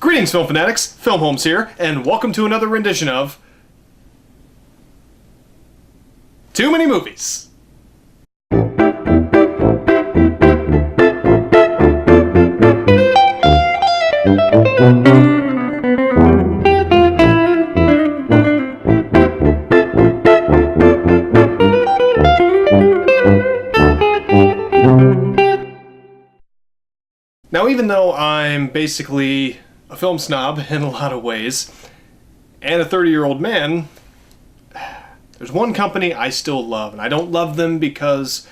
Greetings, film fanatics. Filmholmes here, and welcome to another rendition of Too Many Movies. Now, even though I'm basically a film snob in a lot of ways, and a 30-year-old man, there's one company I still love, and I don't love them because,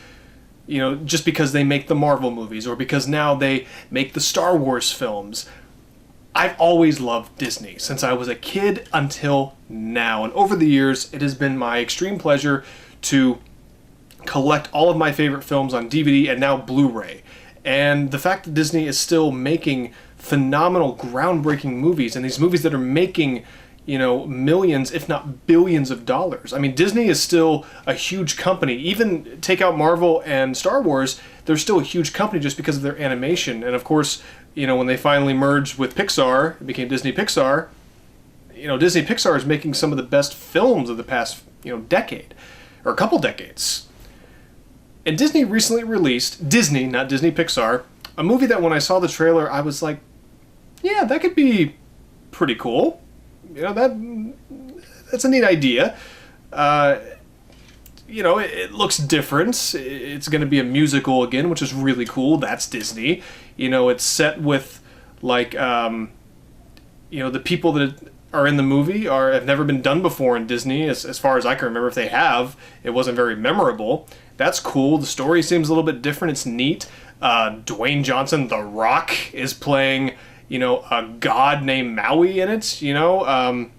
just because they make the Marvel movies, or because now they make the Star Wars films. I've always loved Disney, since I was a kid until now, and over the years, it has been my extreme pleasure to collect all of my favorite films on DVD and now Blu-ray. And the fact that Disney is still making phenomenal, groundbreaking movies, and these movies that are making, millions, if not billions of dollars. I mean, Disney is still a huge company. Even take out Marvel and Star Wars, they're still a huge company just because of their animation. And of course, when they finally merged with Pixar, it became Disney Pixar. Disney Pixar is making some of the best films of the past, decade, or a couple decades. And Disney recently released, Disney, not Disney Pixar, a movie that when I saw the trailer, I was like, yeah, that could be pretty cool. That's a neat idea. It looks different. It's going to be a musical again, which is really cool. That's Disney. It's set with, the people that are in the movie have never been done before in Disney, as far as I can remember. If they have, it wasn't very memorable. That's cool. The story seems a little bit different. It's neat. Dwayne Johnson, The Rock, is playing, a god named Maui in it, and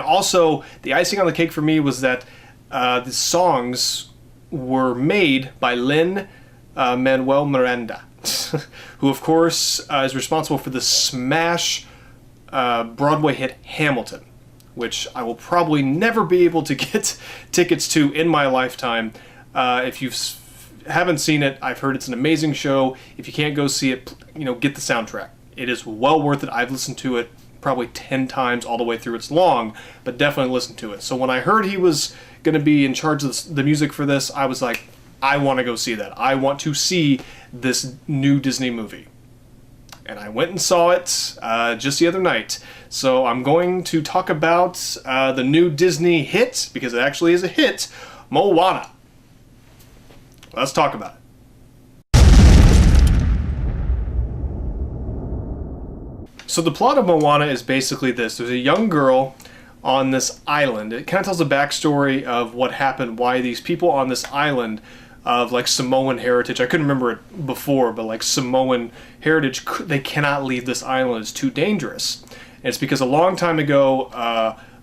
also, the icing on the cake for me was that the songs were made by lin-manuel Miranda, who, of course, is responsible for the smash Broadway hit Hamilton, which I will probably never be able to get tickets to in my lifetime. If you haven't seen it, I've heard it's an amazing show. If you can't go see it, get the soundtrack. It is well worth it. I've listened to it probably 10 times all the way through. It's long, but definitely listen to it. So when I heard he was going to be in charge of the music for this, I was like, I want to go see that. I want to see this new Disney movie. And I went and saw it just the other night. So I'm going to talk about the new Disney hit, because it actually is a hit, Moana. Let's talk about it. So the plot of Moana is basically this. There's a young girl on this island. It kind of tells the backstory of what happened, why these people on this island of Samoan heritage, I couldn't remember it before, but Samoan heritage, they cannot leave this island. It's too dangerous. And it's because a long time ago,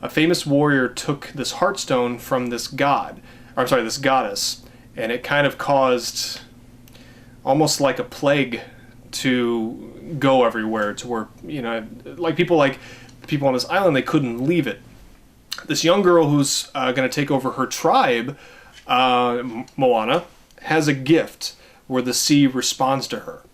a famous warrior took this heartstone from this this goddess, and it kind of caused almost like a plague to go everywhere, to where, people on this island, they couldn't leave it. This young girl who's going to take over her tribe, Moana, has a gift where the sea responds to her.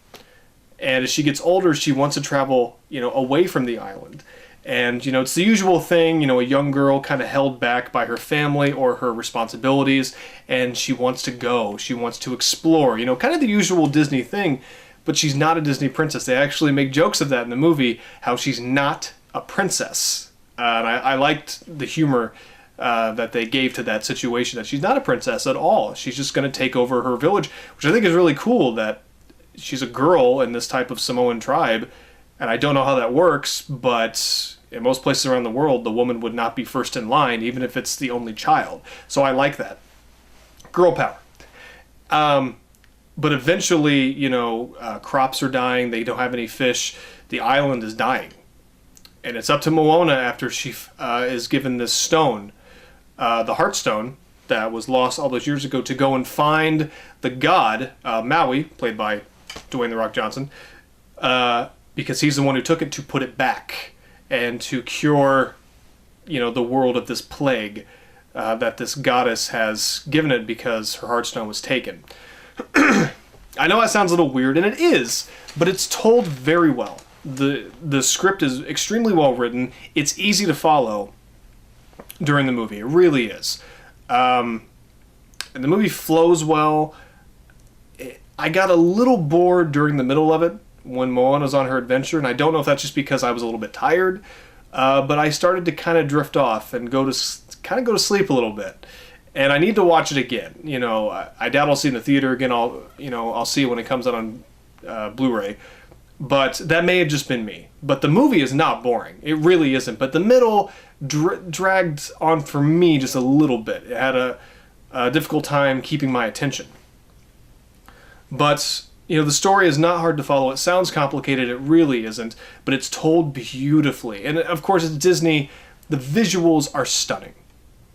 And as she gets older, she wants to travel, away from the island. And, it's the usual thing, a young girl kind of held back by her family or her responsibilities, and she wants to go, she wants to explore, kind of the usual Disney thing, but she's not a Disney princess. They actually make jokes of that in the movie, how she's not a princess. And I liked the humor that they gave to that situation, that she's not a princess at all. She's just going to take over her village, which I think is really cool, that she's a girl in this type of Samoan tribe. And I don't know how that works, but in most places around the world, the woman would not be first in line, even if it's the only child. So I like that. Girl power. But eventually, crops are dying, they don't have any fish, the island is dying. And it's up to Moana, after she is given this stone, the Heartstone, that was lost all those years ago, to go and find the god, Maui, played by Dwayne "The Rock" Johnson, because he's the one who took it, to put it back and to cure, the world of this plague that this goddess has given it because her Heartstone was taken. I know that sounds a little weird, and it is, but it's told very well. the script is extremely well written. It's easy to follow during the movie. It really is. And the movie flows well. I got a little bored during the middle of it when Moana's on her adventure, and I don't know if that's just because I was a little bit tired, but I started to kind of drift off and go to sleep a little bit. And I need to watch it again. You know, I doubt I'll see it in the theater again. I'll see it when it comes out on Blu-ray. But that may have just been me. But the movie is not boring. It really isn't. But the middle dragged on for me just a little bit. It had a difficult time keeping my attention. But, you know, the story is not hard to follow. It sounds complicated. It really isn't. But it's told beautifully. And, of course, it's Disney. The visuals are stunning.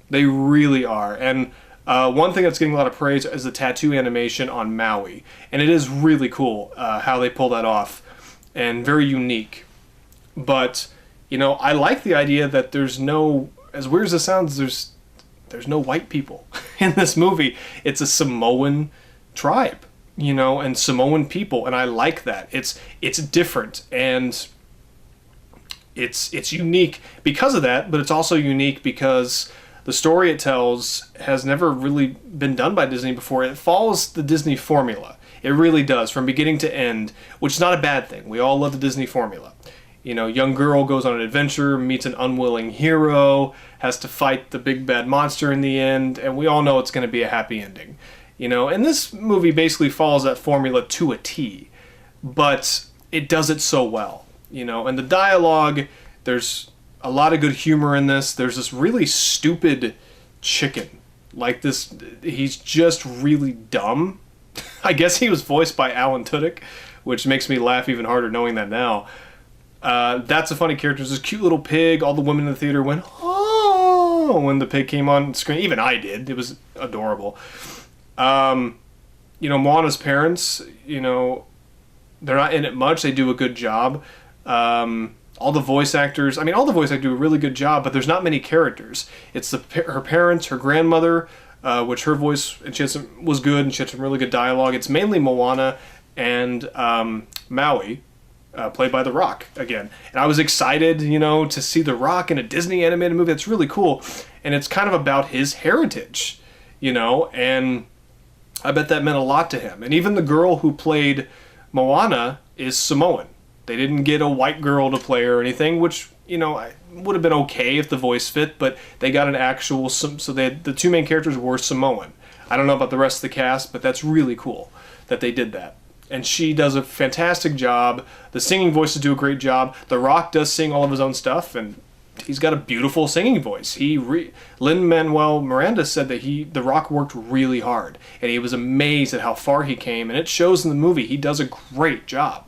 They really are. And one thing that's getting a lot of praise is the tattoo animation on Maui. And it is really cool how they pull that off. And very unique. But, you know, I like the idea that there's no, as weird as it sounds, there's no white people in this movie. It's a Samoan tribe, you know, and Samoan people, and I like that. It's different, and it's unique because of that, but it's also unique because the story it tells has never really been done by Disney before. It follows the Disney formula. It really does, from beginning to end, which is not a bad thing. We all love the Disney formula. You know, young girl goes on an adventure, meets an unwilling hero, has to fight the big bad monster in the end, and we all know it's going to be a happy ending. You know, and this movie basically follows that formula to a T, but it does it so well. You know, and the dialogue, there's a lot of good humor in this. There's this really stupid chicken. Like this, he's just really dumb. I guess he was voiced by Alan Tudyk, which makes me laugh even harder knowing that now. That's a funny character. There's this cute little pig. All the women in the theater went, oh, when the pig came on screen. Even I did. It was adorable. You know, Moana's parents, you know, they're not in it much. They do a good job. All the voice actors do a really good job, but there's not many characters. It's her parents, her grandmother, which her voice, and was good, and she had some really good dialogue. It's mainly Moana and Maui, played by The Rock again. And I was excited, you know, to see The Rock in a Disney animated movie. That's really cool. And it's kind of about his heritage, you know, and I bet that meant a lot to him. And even the girl who played Moana is Samoan. They didn't get a white girl to play her or anything, which, you know, would have been okay if the voice fit, but they got an actual, so the two main characters were Samoan. I don't know about the rest of the cast, but that's really cool that they did that. And she does a fantastic job. The singing voices do a great job. The Rock does sing all of his own stuff, and he's got a beautiful singing voice. Lin-Manuel Miranda said that The Rock worked really hard, and he was amazed at how far he came, and it shows in the movie. He does a great job.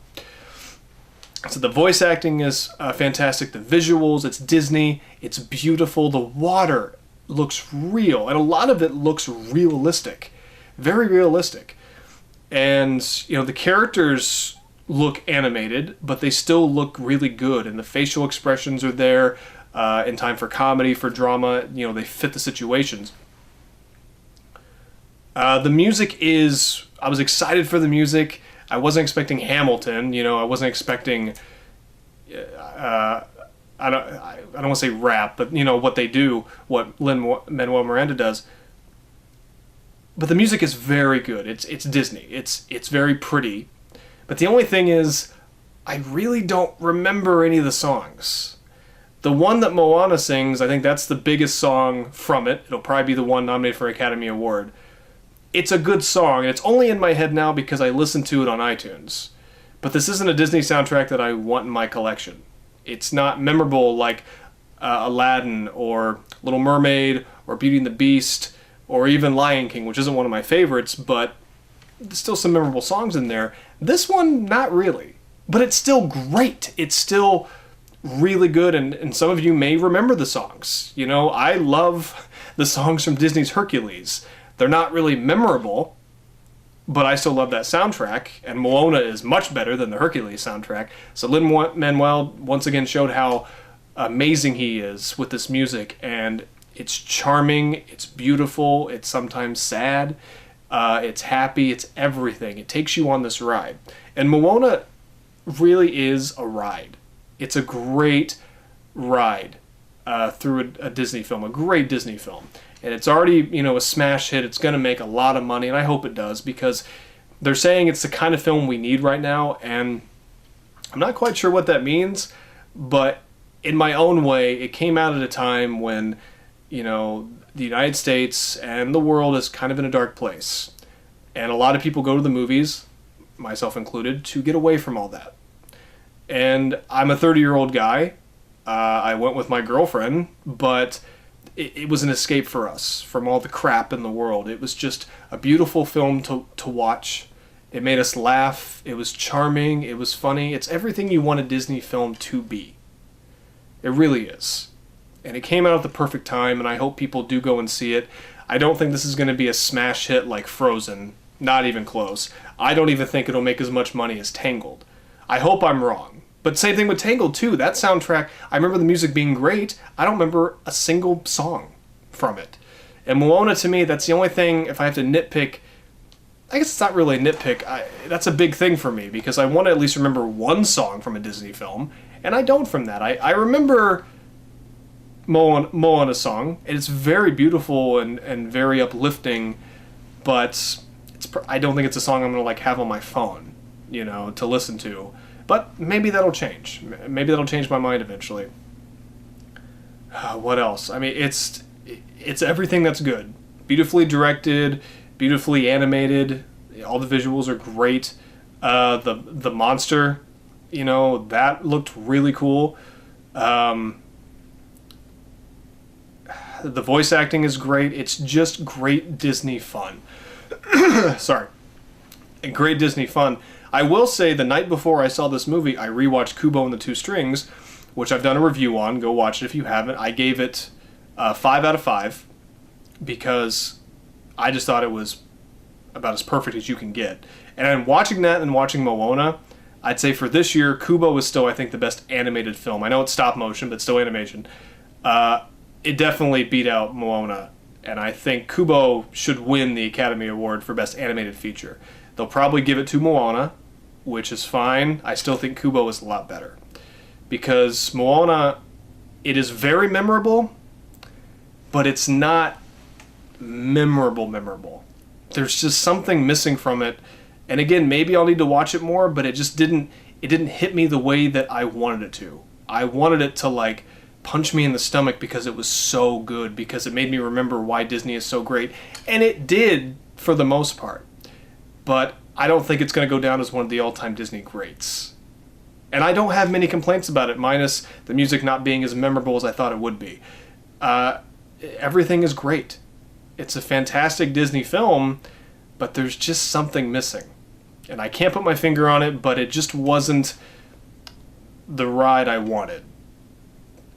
So the voice acting is fantastic. The visuals, it's Disney. It's beautiful. The water looks real, and a lot of it looks realistic. Very realistic. And, you know, the characters look animated, but they still look really good, and the facial expressions are there in time for comedy, for drama. You know, they fit the situations. The music is... I was excited for the music. I wasn't expecting Hamilton, you know, I wasn't expecting, I don't want to say rap, but, you know, what they do, what Lin-Manuel Miranda does. But the music is very good. It's Disney. It's very pretty. But the only thing is, I really don't remember any of the songs. The one that Moana sings, I think that's the biggest song from it. It'll probably be the one nominated for an Academy Award. It's a good song, and it's only in my head now because I listened to it on iTunes. But this isn't a Disney soundtrack that I want in my collection. It's not memorable like Aladdin or Little Mermaid or Beauty and the Beast or even Lion King, which isn't one of my favorites, but there's still some memorable songs in there. This one, not really. But it's still great. It's still really good, and some of you may remember the songs. You know, I love the songs from Disney's Hercules. They're not really memorable, but I still love that soundtrack, and Moana is much better than the Hercules soundtrack. So Lin-Manuel once again showed how amazing he is with this music, and it's charming, it's beautiful, it's sometimes sad, it's happy, it's everything. It takes you on this ride. And Moana really is a ride. It's a great ride through a Disney film, a great Disney film. And it's already, a smash hit. It's going to make a lot of money, and I hope it does, because they're saying it's the kind of film we need right now, and I'm not quite sure what that means, but in my own way, it came out at a time when, the United States and the world is kind of in a dark place. And a lot of people go to the movies, myself included, to get away from all that. And I'm a 30-year-old guy. I went with my girlfriend, but it was an escape for us from all the crap in the world. It was just a beautiful film to watch. It made us laugh. It was charming. It was funny. It's everything you want a Disney film to be. It really is. And it came out at the perfect time, and I hope people do go and see it. I don't think this is going to be a smash hit like Frozen. Not even close. I don't even think it'll make as much money as Tangled. I hope I'm wrong. But same thing with Tangled, too. That soundtrack, I remember the music being great. I don't remember a single song from it. And Moana, to me, that's the only thing, if I have to nitpick, I guess it's not really a nitpick. That's a big thing for me, because I want to at least remember one song from a Disney film, and I don't from that. I remember Moana song, and it's very beautiful and very uplifting, but I don't think it's a song I'm going to have on my phone, to listen to. But maybe that'll change. Maybe that'll change my mind eventually. What else? I mean, it's everything that's good. Beautifully directed, beautifully animated. All the visuals are great. The monster, that looked really cool. The voice acting is great. It's just great Disney fun. Sorry. Great Disney fun. I will say, the night before I saw this movie, I rewatched Kubo and the Two Strings, which I've done a review on. Go watch it if you haven't. I gave it 5 out of 5 because I just thought it was about as perfect as you can get. And I'm watching that and watching Moana. I'd say for this year, Kubo is still, I think, the best animated film. I know it's stop motion, but still animation. It definitely beat out Moana, and I think Kubo should win the Academy Award for Best Animated Feature. They'll probably give it to Moana, which is fine. I still think Kubo is a lot better. Because Moana, it is very memorable, but it's not memorable. There's just something missing from it. And again, maybe I'll need to watch it more, but it just didn't hit me the way that I wanted it to. I wanted it to punch me in the stomach because it was so good, because it made me remember why Disney is so great. And it did for the most part. But I don't think it's going to go down as one of the all-time Disney greats. And I don't have many complaints about it, minus the music not being as memorable as I thought it would be. Everything is great. It's a fantastic Disney film, but there's just something missing. And I can't put my finger on it, but it just wasn't the ride I wanted.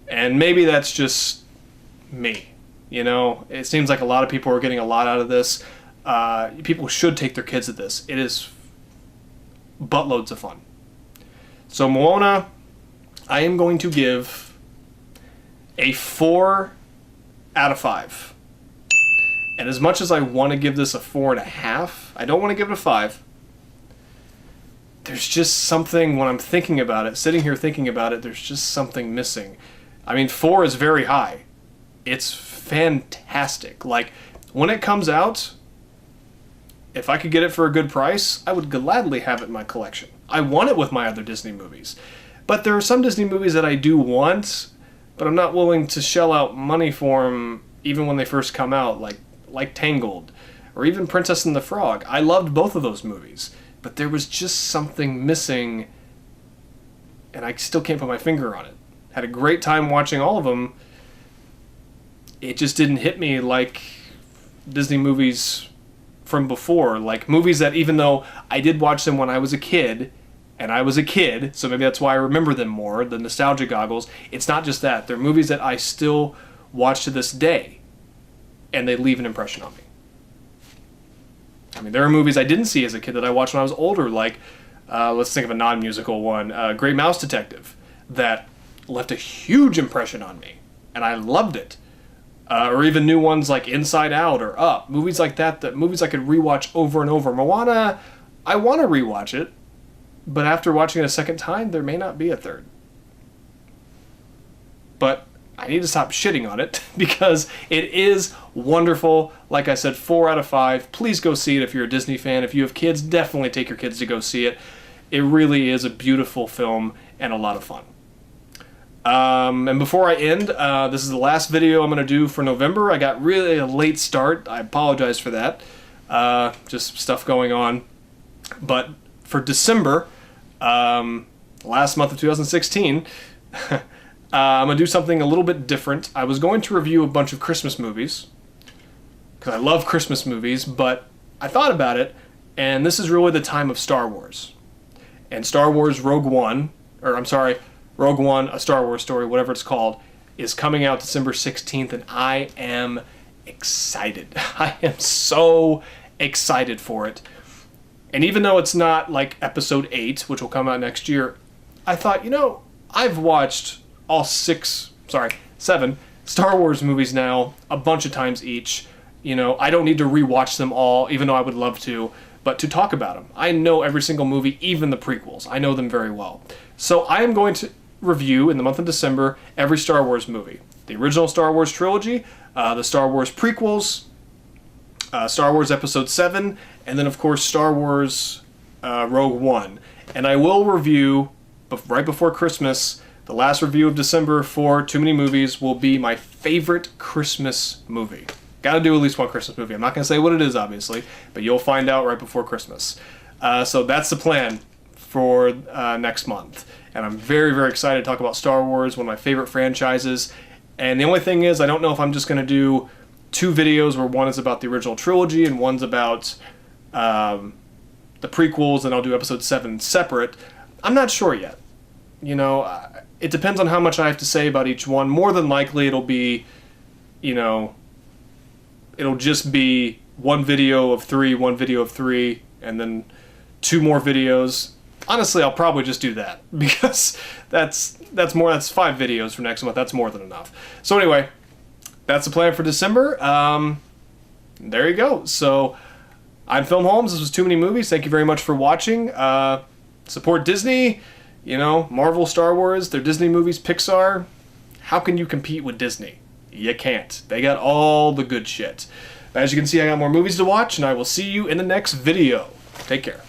And maybe that's just me. It seems like a lot of people are getting a lot out of this. People should take their kids at this. It is buttloads of fun. So Moana, I am going to give a 4 out of 5. And as much as I want to give this a 4.5, I don't want to give it a 5. There's just something, when I'm thinking about it, sitting here thinking about it, there's just something missing. I mean, 4 is very high. It's fantastic. When it comes out, if I could get it for a good price, I would gladly have it in my collection. I want it with my other Disney movies. But there are some Disney movies that I do want, but I'm not willing to shell out money for them even when they first come out, like Tangled, or even Princess and the Frog. I loved both of those movies, but there was just something missing, and I still can't put my finger on it. Had a great time watching all of them. It just didn't hit me like Disney movies from before, like movies that, even though I did watch them when I was a kid, so maybe that's why I remember them more, the nostalgia goggles. It's not just that. They're movies that I still watch to this day, and they leave an impression on me. I mean, there are movies I didn't see as a kid that I watched when I was older, like, let's think of a non-musical one, Great Mouse Detective, that left a huge impression on me, and I loved it. Or even new ones like Inside Out or Up, movies like that, movies I could rewatch over and over. Moana, I want to rewatch it, but after watching it a second time, there may not be a third. But I need to stop shitting on it because it is wonderful. Like I said, 4 out of 5. Please go see it if you're a Disney fan. If you have kids, definitely take your kids to go see it. It really is a beautiful film and a lot of fun. And before I end, this is the last video I'm going to do for November. I got really a late start. I apologize for that. Just stuff going on. But for December, last month of 2016, I'm going to do something a little bit different. I was going to review a bunch of Christmas movies, because I love Christmas movies, but I thought about it, and this is really the time of Star Wars. And Star Wars Rogue One, Rogue One, A Star Wars Story, whatever it's called, is coming out December 16th, and I am excited. I am so excited for it. And even though it's not like Episode 8, which will come out next year, I thought, I've watched all 7 Star Wars movies now a bunch of times each. I don't need to rewatch them all, even though I would love to, but to talk about them. I know every single movie, even the prequels. I know them very well. So I am going to review, in the month of December, every Star Wars movie. The original Star Wars trilogy, the Star Wars prequels, Star Wars Episode 7, and then, of course, Star Wars Rogue One. And I will review, right before Christmas, the last review of December for Too Many Movies will be my favorite Christmas movie. Gotta do at least one Christmas movie. I'm not gonna say what it is, obviously, but you'll find out right before Christmas. So that's the plan for next month. And I'm very, very excited to talk about Star Wars, one of my favorite franchises. And the only thing is, I don't know if I'm just gonna do 2 videos where one is about the original trilogy and one's about the prequels, and I'll do Episode 7 separate. I'm not sure yet. It depends on how much I have to say about each one. More than likely, it'll be, it'll just be one video of 3, and then 2 more videos. Honestly, I'll probably just do that because that's 5 videos for next month. That's more than enough. So anyway, that's the plan for December. There you go. So I'm Filmholmes. This was Too Many Movies. Thank you very much for watching. Support Disney. Marvel, Star Wars, they're Disney movies, Pixar. How can you compete with Disney? You can't. They got all the good shit. As you can see, I got more movies to watch, and I will see you in the next video. Take care.